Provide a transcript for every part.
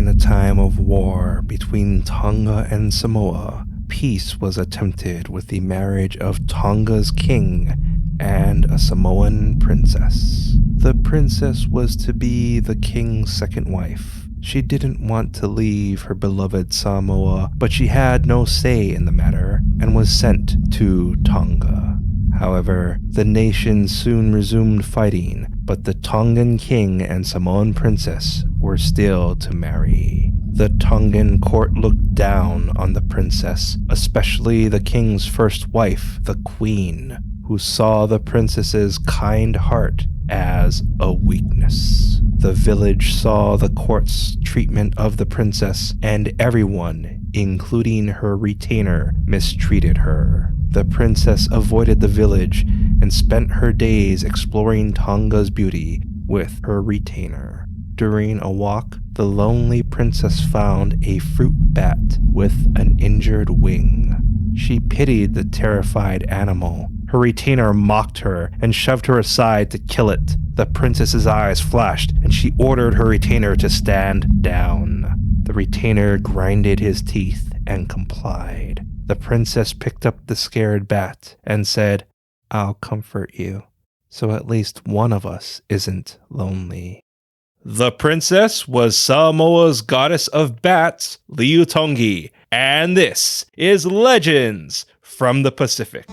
During a time of war between Tonga and Samoa, peace was attempted with the marriage of Tonga's king and a Samoan princess. The princess was to be the king's second wife. She didn't want to leave her beloved Samoa, but she had no say in the matter and was sent to Tonga. However, the nation soon resumed fighting, but the Tongan king and Samoan princess were still to marry. The Tongan court looked down on the princess, especially the king's first wife, the queen, who saw the princess's kind heart as a weakness. The village saw the court's treatment of the princess, and everyone, including her retainer, mistreated her. The princess avoided the village and spent her days exploring Tonga's beauty with her retainer. During a walk, the lonely princess found a fruit bat with an injured wing. She pitied the terrified animal. Her retainer mocked her and shoved her aside to kill it. The princess's eyes flashed, and she ordered her retainer to stand down. The retainer grinded his teeth and complied. The princess picked up the scared bat and said, "I'll comfort you, so at least one of us isn't lonely." The princess was Samoa's goddess of bats, Leutogi, and this is Legends from the Pacific.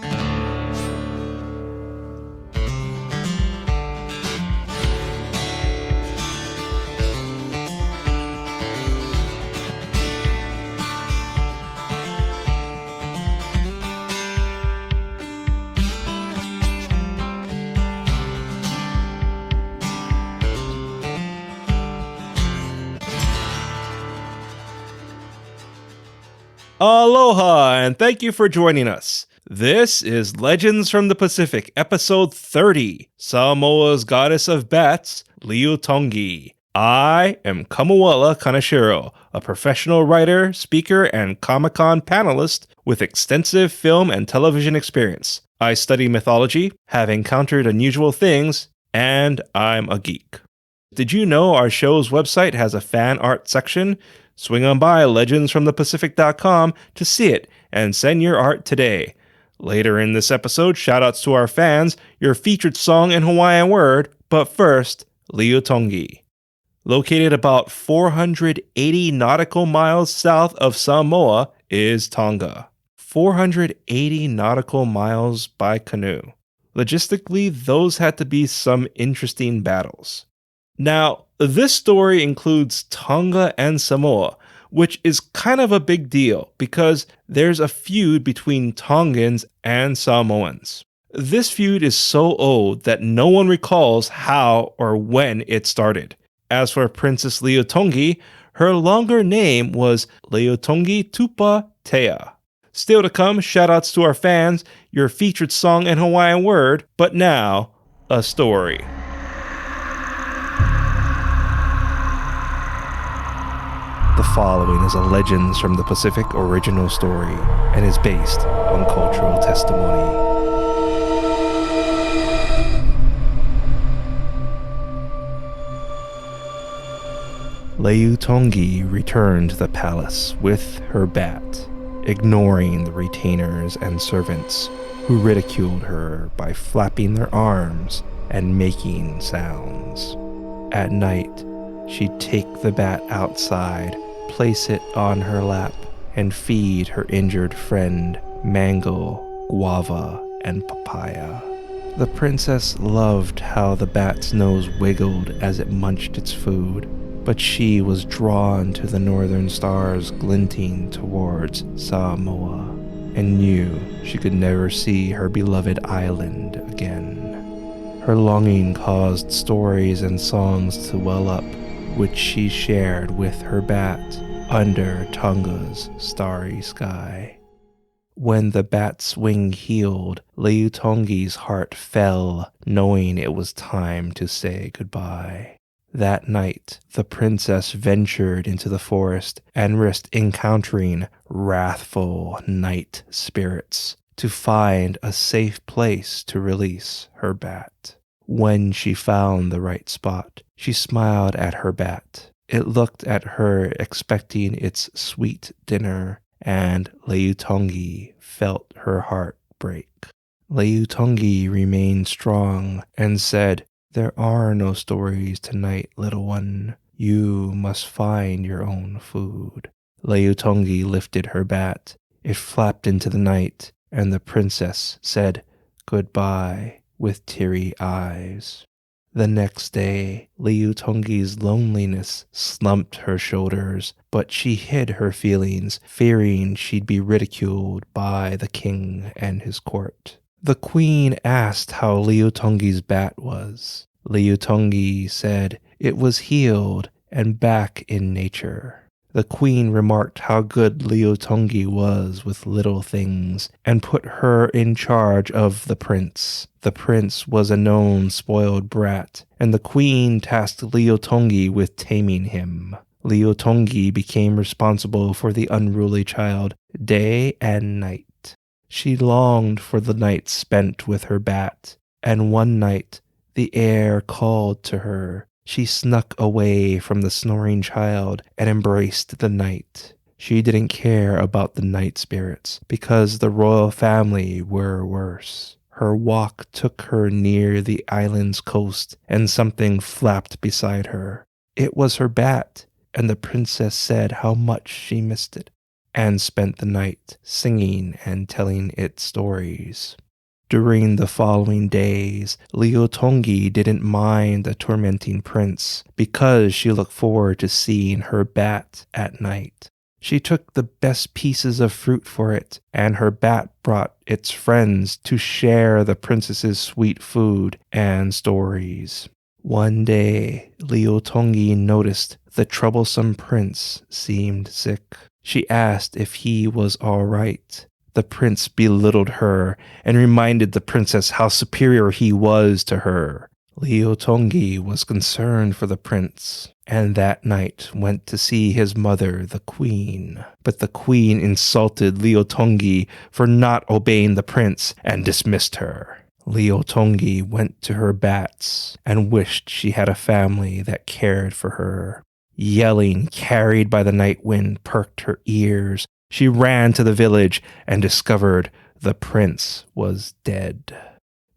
Aloha, and thank you for joining us. This is Legends from the Pacific, episode 30, Samoa's Goddess of Bats, Leutogi. I am Kamuala Kaneshiro, a professional writer, speaker, and Comic-Con panelist with extensive film and television experience. I study mythology, have encountered unusual things, and I'm a geek. Did you know our show's website has a fan art section? Swing on by legendsfromthepacific.com to see it and send your art today. Later in this episode, shoutouts to our fans, your featured song in Hawaiian word, but first, Leutogi. Located about 480 nautical miles south of Samoa is Tonga. 480 nautical miles by canoe. Logistically, those had to be some interesting battles. Now, this story includes Tonga and Samoa, which is kind of a big deal because there's a feud between Tongans and Samoans. This feud is so old that no one recalls how or when it started. As for Princess Leutogi, her longer name was Leutogi Tupa Tea. Still to come, shoutouts to our fans, your featured song and Hawaiian word, but now, a story. The following is a Legends from the Pacific original story and is based on cultural testimony. Leutogi returned to the palace with her bat, ignoring the retainers and servants who ridiculed her by flapping their arms and making sounds. At night, she'd take the bat outside, place it on her lap, and feed her injured friend mango, guava, and papaya. The princess loved how the bat's nose wiggled as it munched its food, but she was drawn to the northern stars glinting towards Samoa, and knew she could never see her beloved island again. Her longing caused stories and songs to well up, which she shared with her bat under Tonga's starry sky. When the bat's wing healed, Leutogi's heart fell, knowing it was time to say goodbye. That night, the princess ventured into the forest and risked encountering wrathful night spirits to find a safe place to release her bat. When she found the right spot, she smiled at her bat It looked at her expecting its sweet dinner, and Leutogi felt her heart break. Leutogi remained strong and said, "There are no stories tonight, little one. You must find your own food." Leutogi lifted her bat. It flapped into the night, and the princess said goodbye with teary eyes. The next day, Leutogi's loneliness slumped her shoulders, but she hid her feelings, fearing she'd be ridiculed by the king and his court. The queen asked how Leutogi's bat was. Leutogi said it was healed and back in nature. The queen remarked how good Leutogi was with little things and put her in charge of the prince. The prince was a known spoiled brat, and the queen tasked Leutogi with taming him. Leutogi became responsible for the unruly child day and night. She longed for the nights spent with her bat, and one night the air called to her. She snuck away from the snoring child and embraced the night. She didn't care about the night spirits because the royal family were worse. Her walk took her near the island's coast, and something flapped beside her. It was her bat, and the princess said how much she missed it, and spent the night singing and telling it stories. During the following days, Leutogi didn't mind the tormenting prince because she looked forward to seeing her bat at night. She took the best pieces of fruit for it, and her bat brought its friends to share the princess's sweet food and stories. One day, Leutogi noticed the troublesome prince seemed sick. She asked if he was all right. The prince belittled her and reminded the princess how superior he was to her. Leutogi was concerned for the prince, and that night went to see his mother, the queen. But the queen insulted Leutogi for not obeying the prince and dismissed her. Leutogi went to her bats and wished she had a family that cared for her. Yelling, carried by the night wind, perked her ears. She ran to the village and discovered the prince was dead.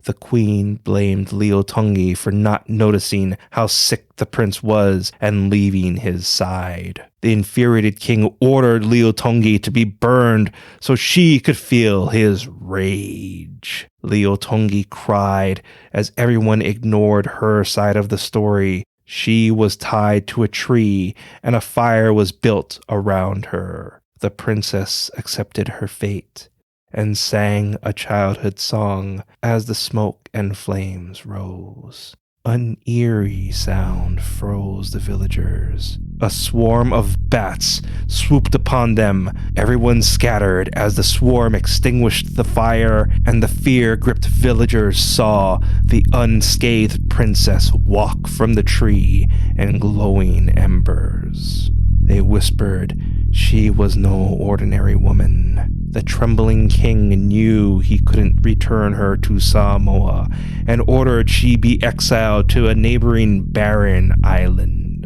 The queen blamed Leutogi for not noticing how sick the prince was and leaving his side. The infuriated king ordered Leutogi to be burned so she could feel his rage. Leutogi cried as everyone ignored her side of the story. She was tied to a tree and a fire was built around her. The princess accepted her fate and sang a childhood song as the smoke and flames rose. An eerie sound froze the villagers. A swarm of bats swooped upon them. Everyone scattered as the swarm extinguished the fire, and the fear-gripped villagers saw the unscathed princess walk from the tree in glowing embers. They whispered she was no ordinary woman. The trembling king knew he couldn't return her to Samoa and ordered she be exiled to a neighboring barren island.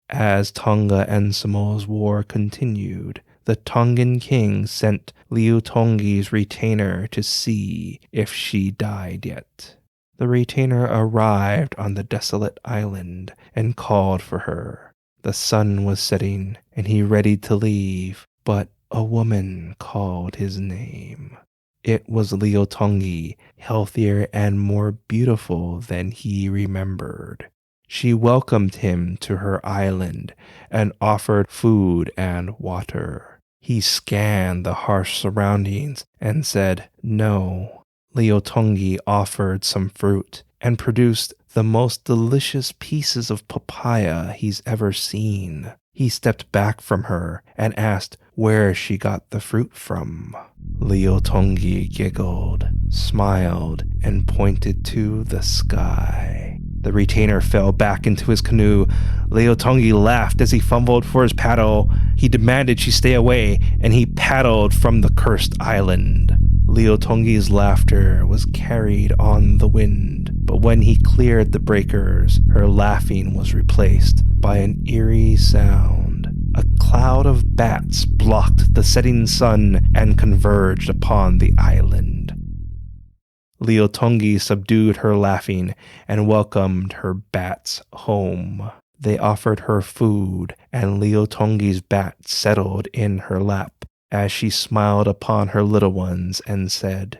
As Tonga and Samoa's war continued, the Tongan king sent Leutogi's retainer to see if she died yet. The retainer arrived on the desolate island and called for her. The sun was setting, and he readied to leave, but a woman called his name. It was Leutogi, healthier and more beautiful than he remembered. She welcomed him to her island and offered food and water. He scanned the harsh surroundings and said no. Leutogi offered some fruit and produced the most delicious pieces of papaya he's ever seen. He stepped back from her and asked where she got the fruit from. Leutogi giggled, smiled, and pointed to the sky. The retainer fell back into his canoe. Leutogi laughed as he fumbled for his paddle. He demanded she stay away, and he paddled from the cursed island. Leutogi's laughter was carried on the wind, but when he cleared the breakers, her laughing was replaced by an eerie sound. A cloud of bats blocked the setting sun and converged upon the island. Leutogi subdued her laughing and welcomed her bats home. They offered her food, and Leutogi's bat settled in her lap as she smiled upon her little ones and said,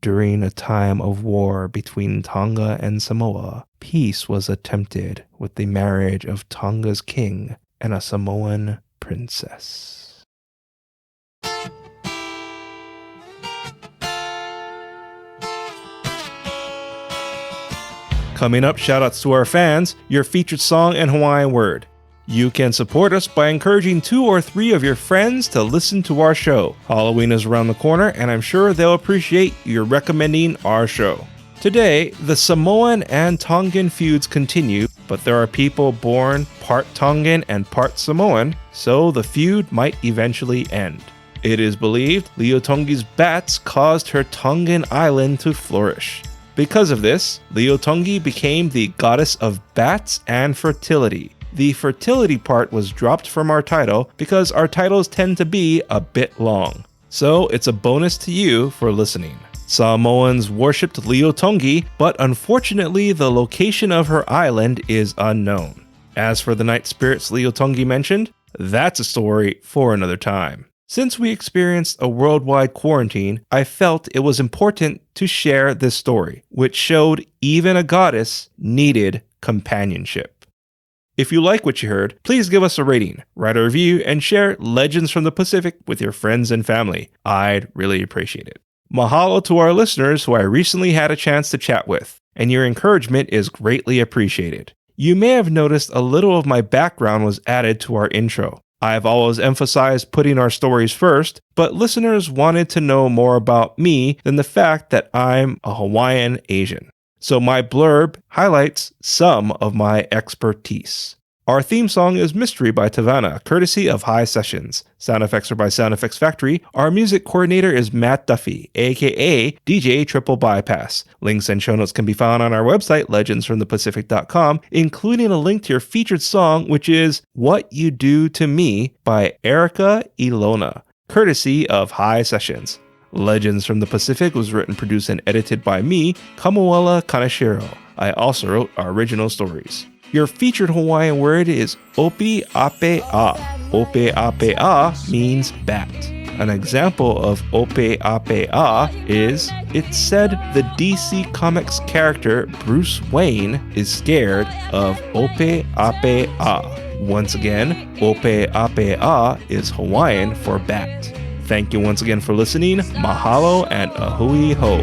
"During a time of war between Tonga and Samoa, peace was attempted with the marriage of Tonga's king and a Samoan princess." Coming up, shoutouts to our fans, your featured song and Hawaiian word. You can support us by encouraging 2 or 3 of your friends to listen to our show. Halloween is around the corner, and I'm sure they'll appreciate your recommending our show. Today, the Samoan and Tongan feuds continue, but there are people born part Tongan and part Samoan, so the feud might eventually end. It is believed Leutogi's bats caused her Tongan island to flourish. Because of this, Leutogi became the goddess of bats and fertility. The fertility part was dropped from our title because our titles tend to be a bit long. So it's a bonus to you for listening. Samoans worshipped Leutogi, but unfortunately the location of her island is unknown. As for the night spirits Leutogi mentioned, that's a story for another time. Since we experienced a worldwide quarantine, I felt it was important to share this story, which showed even a goddess needed companionship. If you like what you heard, please give us a rating, write a review, and share Legends from the Pacific with your friends and family. I'd really appreciate it. Mahalo to our listeners who I recently had a chance to chat with, and your encouragement is greatly appreciated. You may have noticed a little of my background was added to our intro. I've always emphasized putting our stories first, but listeners wanted to know more about me than the fact that I'm a Hawaiian Asian. So my blurb highlights some of my expertise. Our theme song is Mystery by Tavana, courtesy of High Sessions. Sound effects are by Sound Effects Factory. Our music coordinator is Matt Duffy, aka DJ TripleBypass. Links and show notes can be found on our website, legendsfromthepacific.com, including a link to your featured song, which is What You Do to Me by Erica Ilona, courtesy of High Sessions. Legends from the Pacific was written, produced, and edited by me, Kamuela Kaneshiro. I also wrote our original stories. Your featured Hawaiian word is Opi Ape A. Ope Ape A means bat. An example of Ope Ape A is, it's said the DC Comics character Bruce Wayne is scared of Ope Ape A. Once again, Ope Ape A is Hawaiian for bat. Thank you once again for listening. Mahalo and ahui ho.